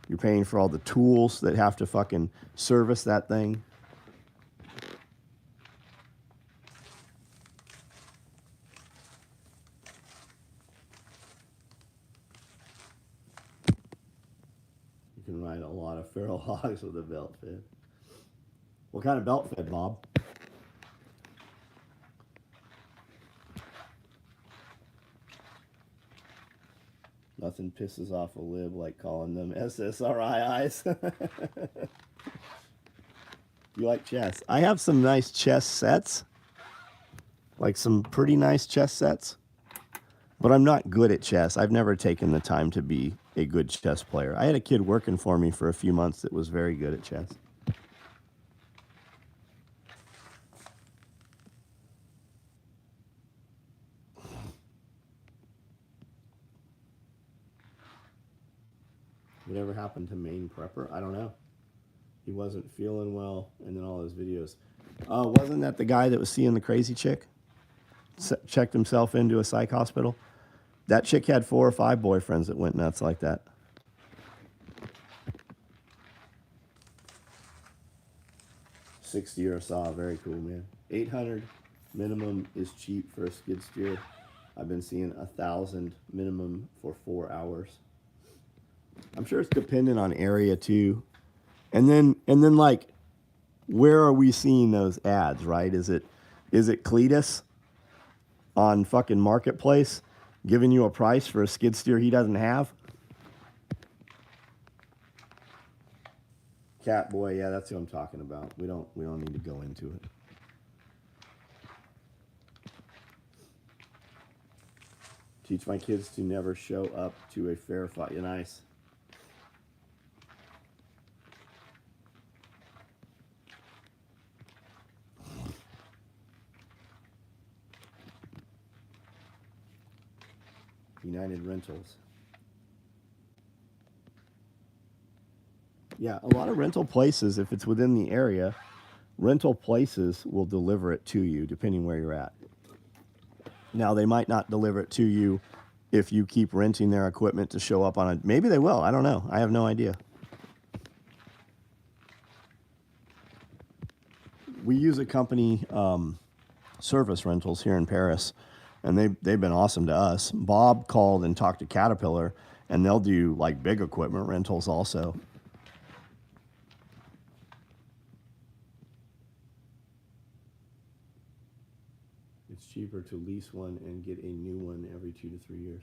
You're paying for all the tools that have to fucking service that thing. You can ride a lot of feral hogs with a belt fed. What kind of belt fed, Bob? Nothing pisses off a lib like calling them SSRI eyes. You like chess? I have some nice chess sets. Like some pretty nice chess sets. But I'm not good at chess. I've never taken the time to be a good chess player. I had a kid working for me for a few months that was very good at chess. Whatever happened to Maine Prepper? I don't know. He wasn't feeling well, and then all his videos. Wasn't that the guy that was seeing the crazy chick? Checked himself into a psych hospital? That chick had 4 or 5 boyfriends that went nuts like that. $60 a saw, very cool, man. 800 minimum is cheap for a skid steer. I've been seeing 1,000 minimum for 4 hours. I'm sure it's dependent on area too. And then like, where are we seeing those ads, right? Is it Is it Cletus on fucking Marketplace giving you a price for a skid steer he doesn't have? Catboy, yeah, that's who I'm talking about. We don't need to go into it. Teach my kids to never show up to a fair fight. Yeah, nice. United Rentals. Yeah, a lot of rental places, if it's within the area, rental places will deliver it to you depending where you're at. Now, they might not deliver it to you if you keep renting their equipment to show up on it. Maybe they will. I don't know. I have no idea. We use a company, Service Rentals here in Paris, and they've been awesome to us. Bob called and talked to Caterpillar, and they'll do like big equipment rentals also. It's cheaper to lease one and get a new one every 2 to 3 years.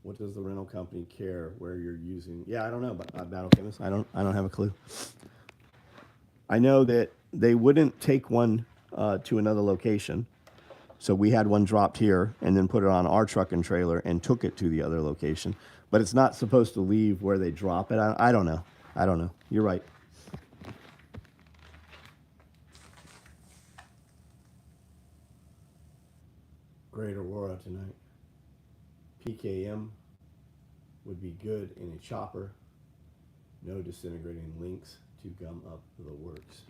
What does the rental company care where you're using? Yeah, I don't know, but Battle Chemist, I don't have a clue. I know that they wouldn't take one to another location. So we had one dropped here and then put it on our truck and trailer and took it to the other location. But it's not supposed to leave where they drop it. I don't know. I don't know. You're right. Great Aurora tonight. PKM would be good in a chopper. No disintegrating links to gum up the works.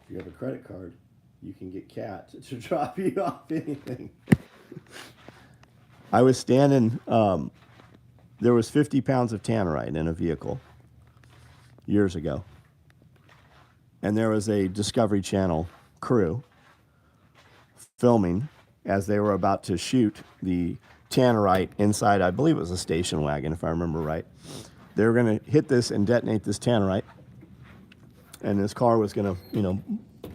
If you have a credit card, you can get Cat to drop you off anything. I was standing, there was 50 pounds of tannerite in a vehicle years ago. And there was a Discovery Channel crew filming as they were about to shoot the tannerite inside, I believe it was a station wagon, if I remember right. They were going to hit this and detonate this tannerite. And this car was going to,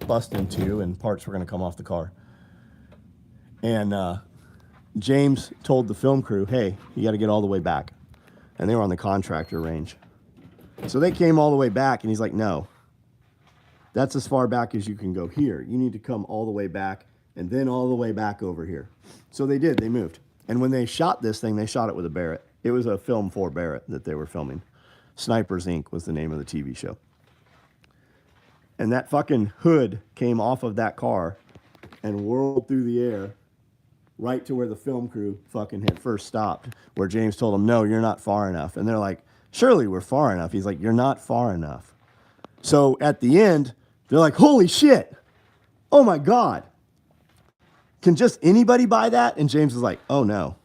bust into, and parts were going to come off the car. And James told the film crew, hey, you got to get all the way back. And they were on the contractor range. So they came all the way back, and he's like, no, that's as far back as you can go here. You need to come all the way back and then all the way back over here. So they did. They moved. And when they shot this thing, they shot it with a Barrett. It was a film for Barrett that they were filming. Snipers Inc. was the name of the TV show. And that fucking hood came off of that car and whirled through the air right to where the film crew fucking had first stopped, where James told them, no, you're not far enough. And they're like, surely we're far enough. He's like, you're not far enough. So at the end, they're like, holy shit. Oh my God. Can just anybody buy that? And James was like, oh no.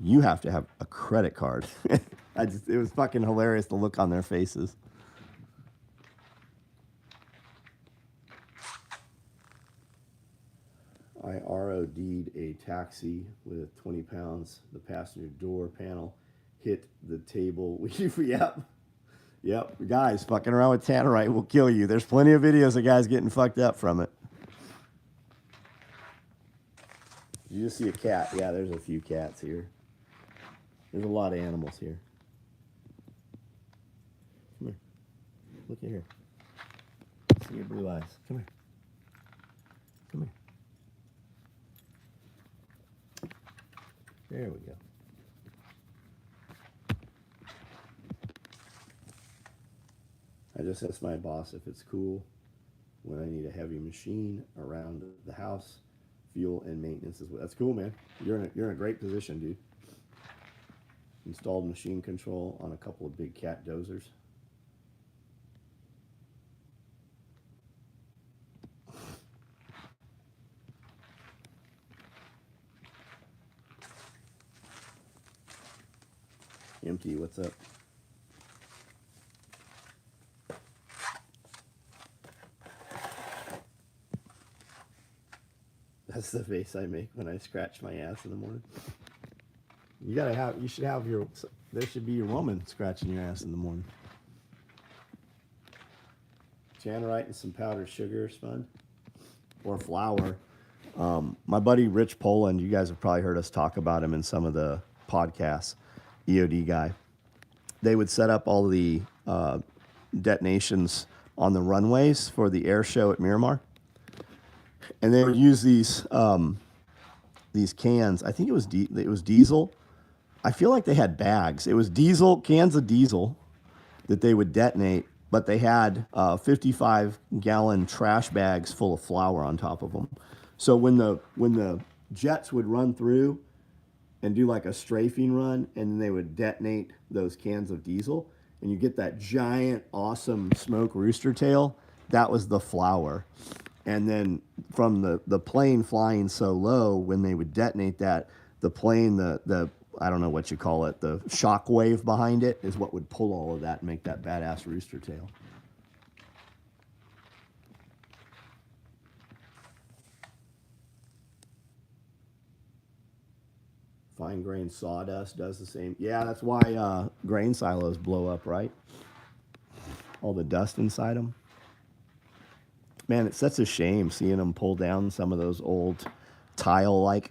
You have to have a credit card. It was fucking hilarious, the look on their faces. I ROD'd a taxi with 20 pounds. The passenger door panel hit the table. Yep. Guys, fucking around with tannerite will kill you. There's plenty of videos of guys getting fucked up from it. Did you just see a cat? Yeah, there's a few cats here. There's a lot of animals here. Come here. Look at here. See your blue eyes. Come here. There we go. I just asked my boss if it's cool when I need a heavy machine around the house, fuel and maintenance as well. That's cool, man. You're in a great position, dude. Installed machine control on a couple of big cat dozers. Empty, what's up? That's the face I make when I scratch my ass in the morning. You should have There should be your woman scratching your ass in the morning. Tannerite and some powdered sugar is fun. Or flour. My buddy Rich Poland, you guys have probably heard us talk about him in some of the podcasts, EOD guy. They would set up all the detonations on the runways for the air show at Miramar. And they would use these cans. I think it was diesel. I feel like they had bags. It was diesel, cans of diesel that they would detonate, but they had 55-gallon trash bags full of flour on top of them. So when the jets would run through and do like a strafing run, and then they would detonate those cans of diesel, and you get that giant, awesome smoke rooster tail, that was the flour. And then from the plane flying so low, when they would detonate that, the plane, the I don't know what you call it, the shock wave behind it is what would pull all of that and make that badass rooster tail. Fine grain sawdust does the same. Yeah, that's why grain silos blow up, right? All the dust inside them. Man, it's such a shame seeing them pull down some of those old tile-like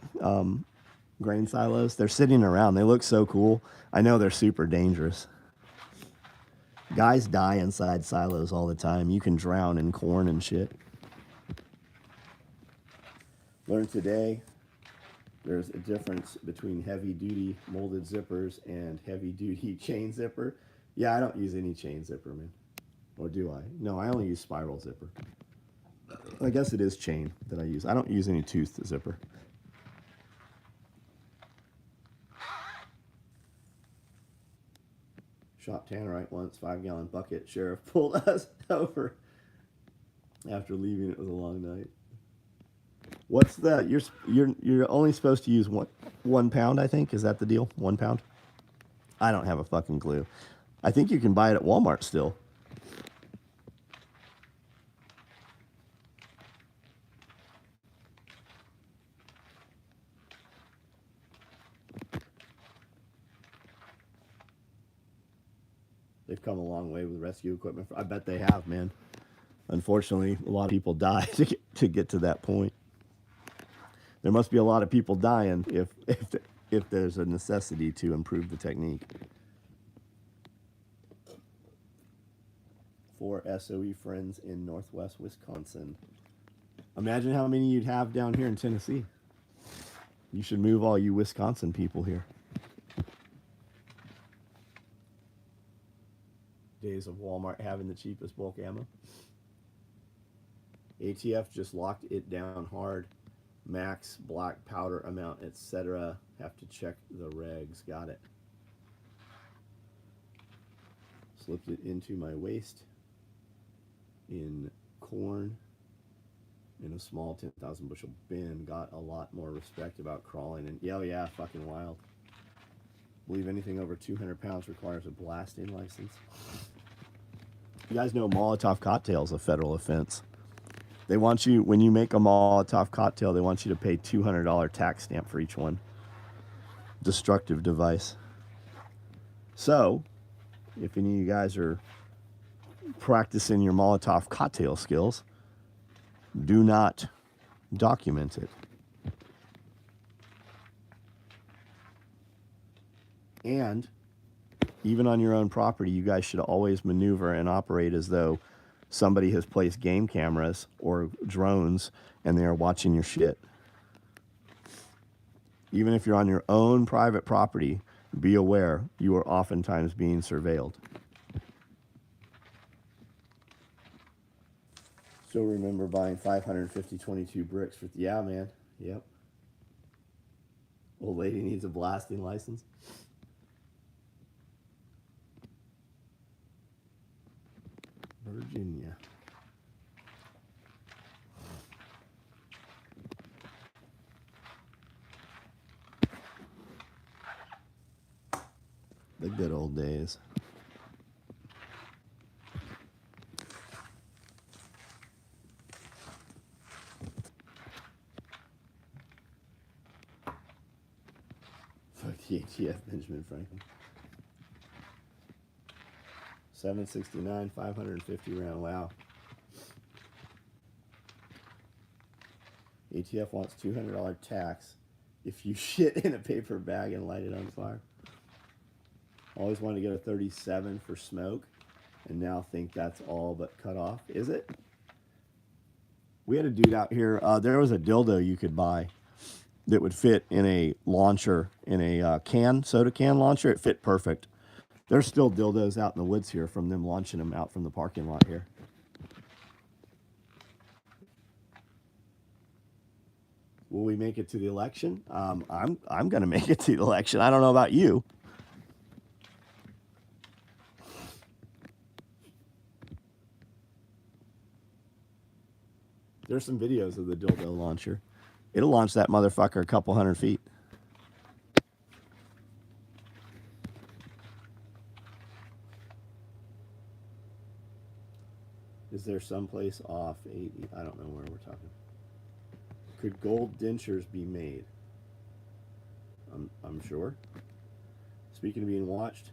grain silos. They're sitting around. They look so cool. I know they're super dangerous. Guys die inside silos all the time. You can drown in corn and shit. Learned today there's a difference between heavy-duty molded zippers and heavy-duty chain zipper. Yeah, I don't use any chain zipper, man. Or do I? No, I only use spiral zipper. I guess it is chain that I use. I don't use any toothed zipper. Shot Tannerite once, 5-gallon bucket. Sheriff pulled us over after leaving. It was a long night. What's the you're only supposed to use 1 pound, I think. Is that the deal? 1 pound? I don't have a fucking clue. I think you can buy it at Walmart still. They've come a long way with rescue equipment. I bet they have, man. Unfortunately, a lot of people die to get to that point. There must be a lot of people dying if there's a necessity to improve the technique. 4 SOE friends in Northwest Wisconsin. Imagine how many you'd have down here in Tennessee. You should move all you Wisconsin people here. Days of Walmart having the cheapest bulk ammo. ATF just locked it down hard. Max black powder amount, etc. Have to check the regs. Got it. Slipped it into my waist in corn in a small 10,000 bushel bin. Got a lot more respect about crawling. And yeah, fucking wild. Believe anything over 200 pounds requires a blasting license. You guys know Molotov cocktail is a federal offense. They want you, when you make a Molotov cocktail, they want you to pay $200 tax stamp for each one. Destructive device. So, if any of you guys are practicing your Molotov cocktail skills, do not document it. And even on your own property, you guys should always maneuver and operate as though somebody has placed game cameras or drones and they are watching your shit. Even if you're on your own private property, be aware you are oftentimes being surveilled. Still remember buying 550 22 bricks for, yeah, man. Yep. Old lady needs a blasting license. Virginia. The good old days. Fuck the ATF, Benjamin Franklin. 769, 550 round. Wow. ATF wants $200 tax if you shit in a paper bag and light it on fire. Always wanted to get a 37 for smoke, and now think that's all but cut off. Is it? We had a dude out here. There was a dildo you could buy that would fit in a launcher, in a soda can launcher. It fit perfect. There's still dildos out in the woods here from them launching them out from the parking lot here. Will we make it to the election? I'm going to make it to the election. I don't know about you. There's some videos of the dildo launcher. It'll launch that motherfucker a couple 100 feet. Is there someplace off 80? I don't know where we're talking. Could gold dentures be made? I'm sure. Speaking of being watched,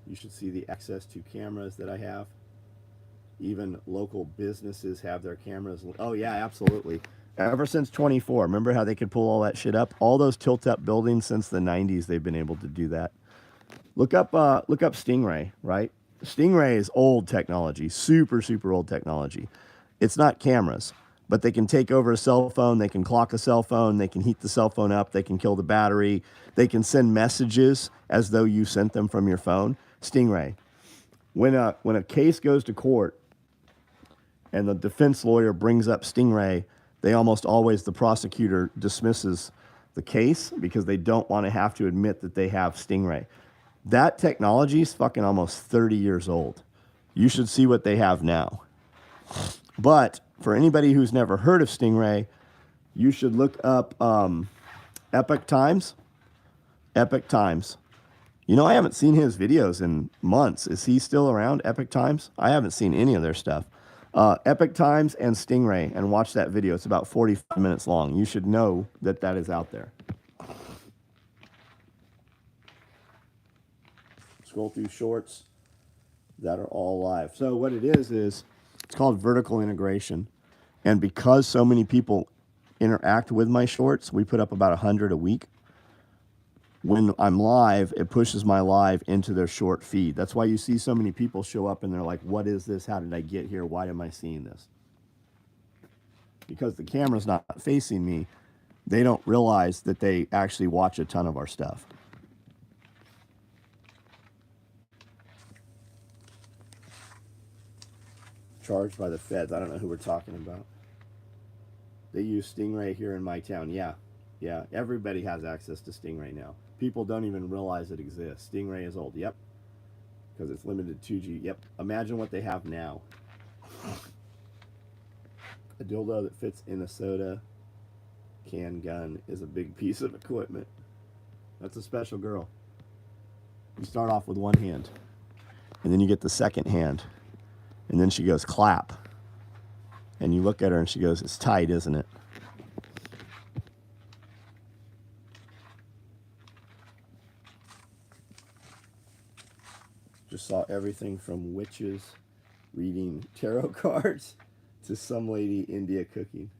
you should see the access to cameras that I have. Even local businesses have their cameras. Oh yeah, absolutely. Ever since 24, remember how they could pull all that shit up? All those tilt-up buildings since the 90s, they've been able to do that. Look up Stingray, right? Stingray is old technology, super, super old technology. It's not cameras, but they can take over a cell phone. They can clock a cell phone. They can heat the cell phone up. They can kill the battery. They can send messages as though you sent them from your phone. Stingray. When a case goes to court and the defense lawyer brings up Stingray, they almost always, the prosecutor dismisses the case because they don't want to have to admit that they have Stingray. That technology is fucking almost 30 years old. You should see what they have now. But for anybody who's never heard of Stingray, you should look up Epic Times. Epic Times. You know, I haven't seen his videos in months. Is he still around, Epic Times? I haven't seen any of their stuff. Epic Times and Stingray, and watch that video. It's about 45 minutes long. You should know that that is out there. Scroll through shorts that are all live. So what it is it's called vertical integration. And because so many people interact with my shorts, we put up about 100 a week. When I'm live, it pushes my live into their short feed. That's why you see so many people show up and they're like, what is this? How did I get here? Why am I seeing this? Because the camera's not facing me, they don't realize that they actually watch a ton of our stuff. Charged by the feds. I don't know who we're talking about. They use Stingray here in my town. Yeah. Everybody has access to Stingray now. People don't even realize it exists. Stingray is old. Yep. Because it's limited 2G. Yep. Imagine what they have now. A dildo that fits in a soda can gun is a big piece of equipment. That's a special girl. You start off with one hand, and then you get the second hand, and then she goes, clap. And you look at her and she goes, it's tight, isn't it? Just saw everything from witches reading tarot cards to some lady India cooking.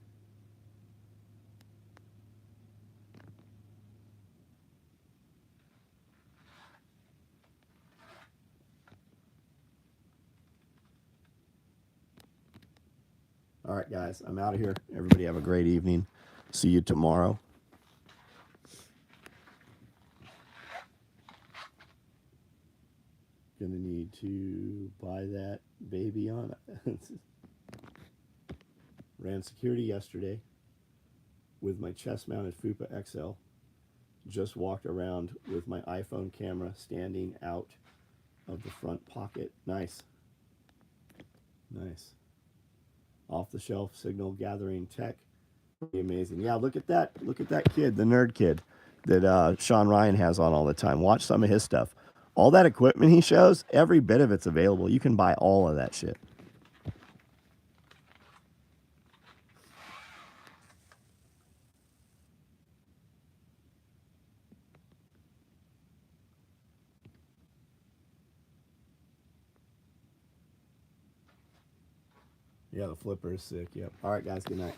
All right, guys, I'm out of here. Everybody have a great evening. See you tomorrow. Gonna need to buy that baby on it. Ran security yesterday with my chest-mounted Fupa XL. Just walked around with my iPhone camera standing out of the front pocket. Nice. Nice. Off-the-shelf signal gathering tech. Pretty amazing. Yeah, look at that. Look at that kid, the nerd kid that Sean Ryan has on all the time. Watch some of his stuff. All that equipment he shows, every bit of it's available. You can buy all of that shit. Yeah, the flipper is sick. Yep. All right, guys. Good night.